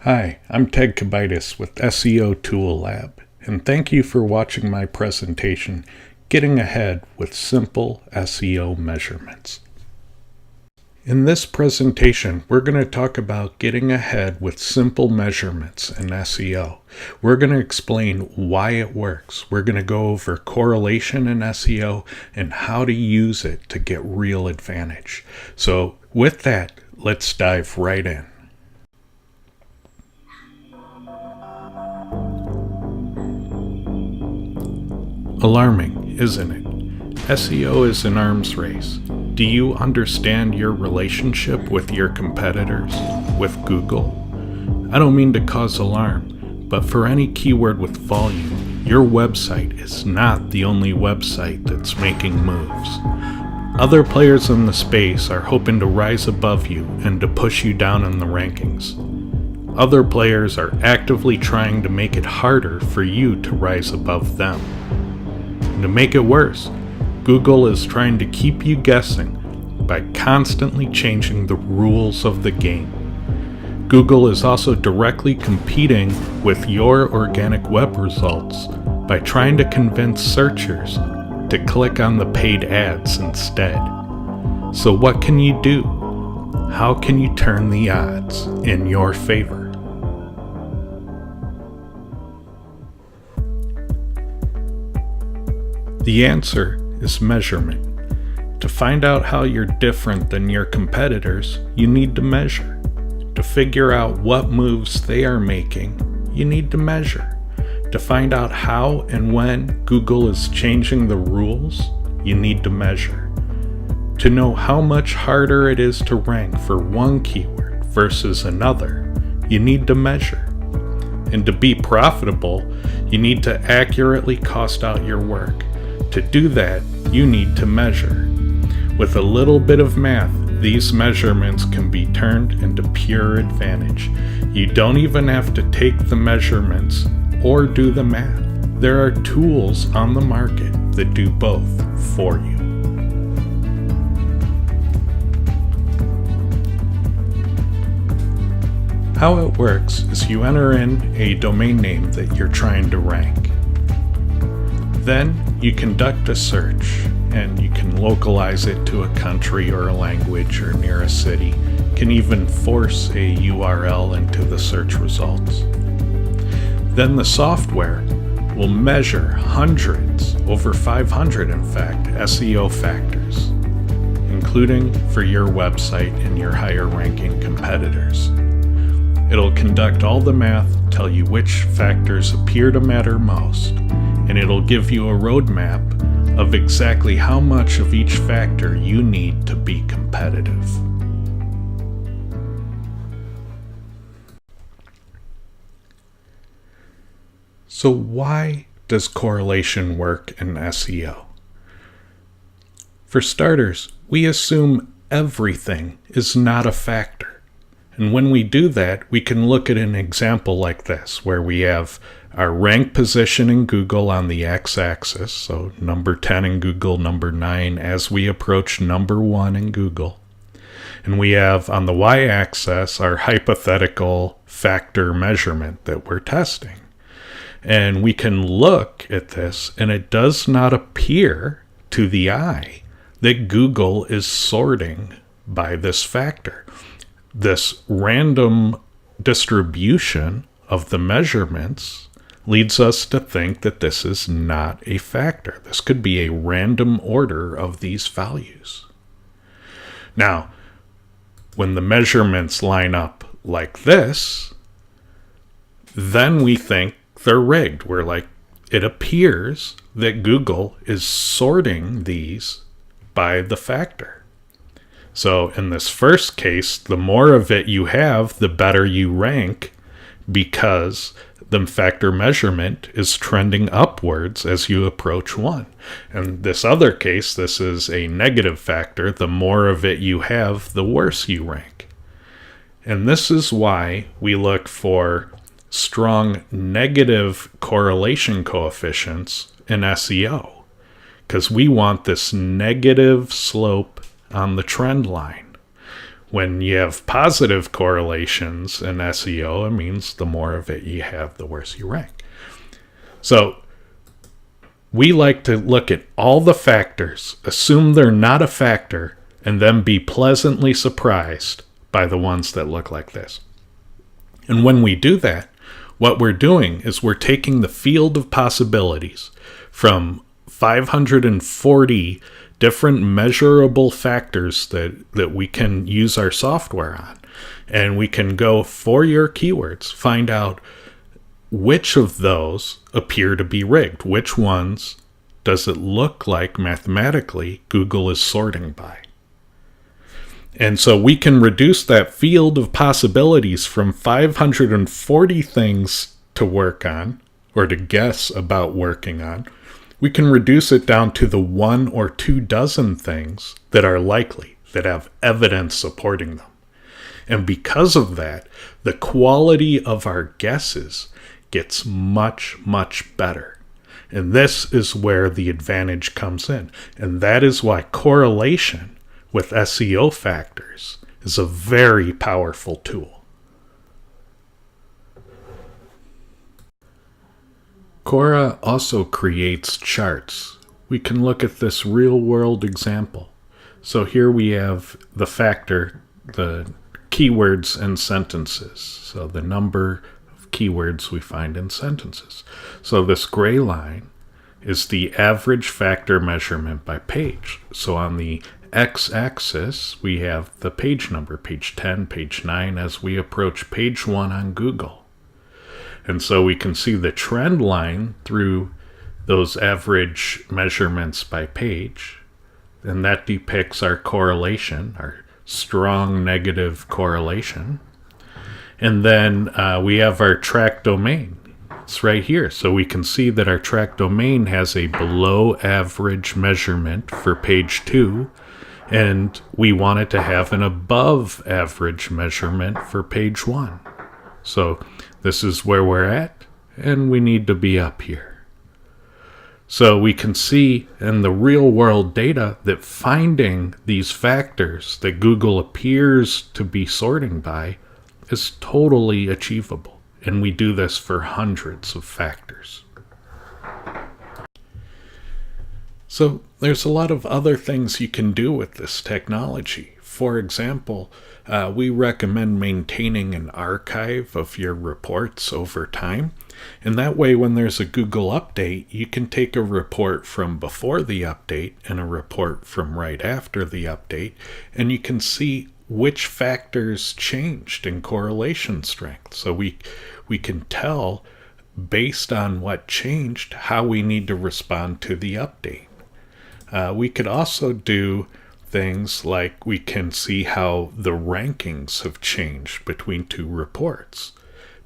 Hi, I'm Ted Kabaitis with SEO Tool Lab, and thank you for watching my presentation, Getting Ahead with Simple SEO Measurements. In this presentation, we're going to talk about getting ahead with simple measurements in SEO. We're going to explain why it works. We're going to go over correlation in SEO and how to use it to get real advantage. So with that, let's dive right in. Alarming, isn't it? SEO is an arms race. Do you understand your relationship with your competitors, with Google? I don't mean to cause alarm, but for any keyword with volume, your website is not the only website that's making moves. Other players in the space are hoping to rise above you and to push you down in the rankings. Other players are actively trying to make it harder for you to rise above them. To make it worse, Google is trying to keep you guessing by constantly changing the rules of the game. Google is also directly competing with your organic web results by trying to convince searchers to click on the paid ads instead. So what can you do? How can you turn the odds in your favor? The answer is measurement. To find out how you're different than your competitors, you need to measure. To figure out what moves they are making, you need to measure. To find out how and when Google is changing the rules, you need to measure. To know how much harder it is to rank for one keyword versus another, you need to measure. And to be profitable, you need to accurately cost out your work. To do that, you need to measure. With a little bit of math, these measurements can be turned into pure advantage. You don't even have to take the measurements or do the math. There are tools on the market that do both for you. How it works is you enter in a domain name that you're trying to rank. Then you conduct a search, and you can localize it to a country or a language or near a city. You can even force a URL into the search results. Then the software will measure hundreds, over 500 in fact, SEO factors, including for your website and your higher ranking competitors. It'll conduct all the math, tell you which factors appear to matter most, and it'll give you a roadmap of exactly how much of each factor you need to be competitive. So why does correlation work in SEO? For starters, we assume everything is not a factor. And when we do that, we can look at an example like this, where we have our rank position in Google on the x-axis, so number 10 in Google, number 9 as we approach number 1 in Google. And we have on the y-axis our hypothetical factor measurement that we're testing. And we can look at this, and it does not appear to the eye that Google is sorting by this factor. This random distribution of the measurements leads us to think that this is not a factor. This could be a random order of these values. Now, when the measurements line up like this, then we think they're rigged. We're like, it appears that Google is sorting these by the factor. So in this first case, the more of it you have, the better you rank, because the factor measurement is trending upwards as you approach 1. In this other case, this is a negative factor. The more of it you have, the worse you rank. And this is why we look for strong negative correlation coefficients in SEO, because we want this negative slope on the trend line. When you have positive correlations in SEO, it means the more of it you have, the worse you rank. So we like to look at all the factors, assume they're not a factor, and then be pleasantly surprised by the ones that look like this. And when we do that, what we're doing is we're taking the field of possibilities from 540 different measurable factors that we can use our software on. And we can go for your keywords, find out which of those appear to be rigged. Which ones does it look like mathematically Google is sorting by? And so we can reduce that field of possibilities from 540 things to work on, or to guess about working on. We can reduce it down to the 1 or 2 dozen things that are likely, that have evidence supporting them. And because of that, the quality of our guesses gets much, much better. And this is where the advantage comes in. And that is why correlation with SEO factors is a very powerful tool. Cora also creates charts. We can look at this real-world example. So here we have the factor, the keywords and sentences. So the number of keywords we find in sentences. So this gray line is the average factor measurement by page. So on the x-axis, we have the page number, page 10, page 9, as we approach page 1 on Google. And so we can see the trend line through those average measurements by page, and that depicts our correlation, our strong negative correlation. And then we have our track domain. It's right here. So we can see that our track domain has a below average measurement for page 2, and we want it to have an above average measurement for page 1. So this is where we're at, and we need to be up here. So we can see in the real world data that finding these factors that Google appears to be sorting by is totally achievable. And we do this for hundreds of factors. So there's a lot of other things you can do with this technology. For example, we recommend maintaining an archive of your reports over time. And that way, when there's a Google update, you can take a report from before the update and a report from right after the update, and you can see which factors changed in correlation strength. So we can tell, based on what changed, how we need to respond to the update. We could also do things like we can see how the rankings have changed between 2 reports.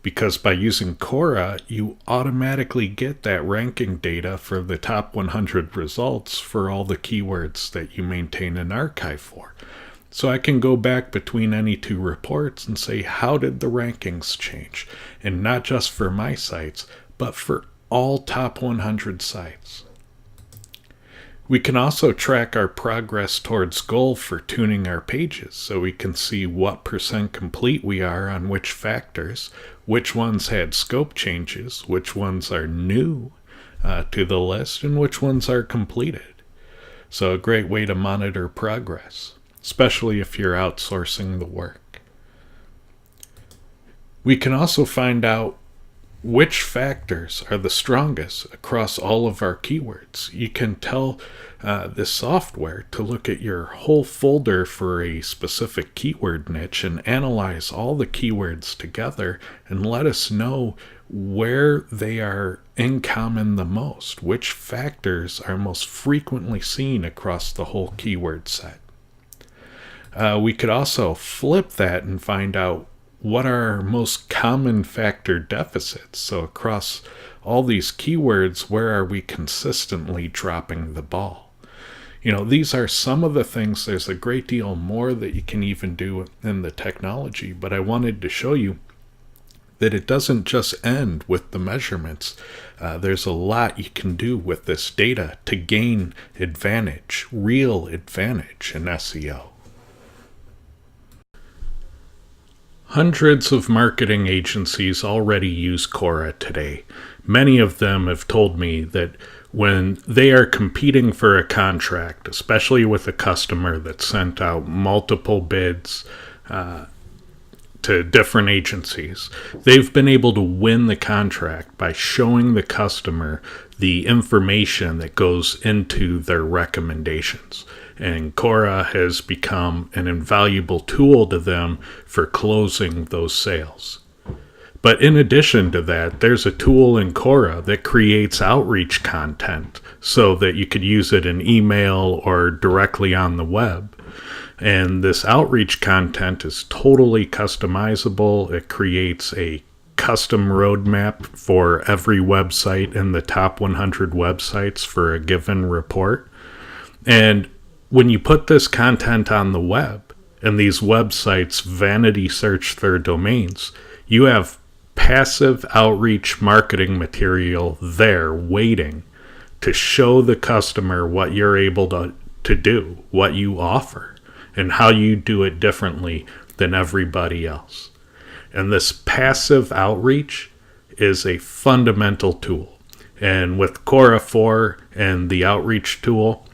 Because by using Cora, you automatically get that ranking data for the top 100 results for all the keywords that you maintain an archive for. So I can go back between any 2 reports and say, how did the rankings change? And not just for my sites, but for all top 100 sites. We can also track our progress towards goal for tuning our pages, so we can see what % complete we are on which factors, which ones had scope changes, which ones are new to the list, and which ones are completed. So a great way to monitor progress, especially if you're outsourcing the work. We can also find out which factors are the strongest across all of our keywords. You can tell this software to look at your whole folder for a specific keyword niche and analyze all the keywords together and let us know where they are in common the most, which factors are most frequently seen across the whole keyword set. We could also flip that and find out what are our most common factor deficits. So across all these keywords, where are we consistently dropping the ball? These are some of the things. There's a great deal more that you can even do in the technology, but I wanted to show you that it doesn't just end with the measurements. There's a lot you can do with this data to gain advantage, real advantage in SEO. Hundreds of marketing agencies already use Cora today. Many of them have told me that when they are competing for a contract, especially with a customer that sent out multiple bids to different agencies, they've been able to win the contract by showing the customer the information that goes into their recommendations. And Cora has become an invaluable tool to them for closing those sales. But in addition to that, there's a tool in Cora that creates outreach content so that you could use it in email or directly on the web. And this outreach content is totally customizable. It creates a custom roadmap for every website in the top 100 websites for a given report. And when you put this content on the web and these websites vanity search their domains, you have passive outreach marketing material there waiting to show the customer what you're able to do, what you offer, and how you do it differently than everybody else. And this passive outreach is a fundamental tool. And with Cora 4 and the outreach tool,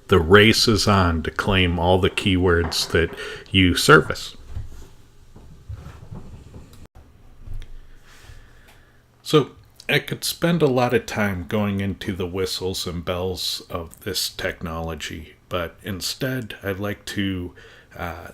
the race is on to claim all the keywords that you service. So I could spend a lot of time going into the whistles and bells of this technology, but instead I'd like to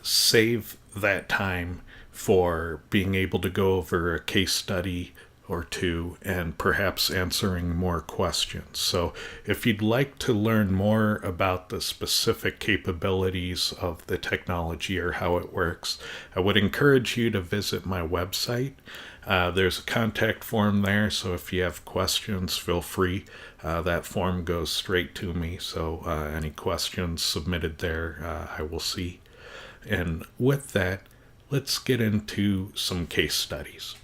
save that time for being able to go over a case study or two and perhaps answering more questions. So if you'd like to learn more about the specific capabilities of the technology or how it works, I would encourage you to visit my website. There's a contact form there, so if you have questions, feel free. That form goes straight to me, so any questions submitted there, I will see. And with that, let's get into some case studies.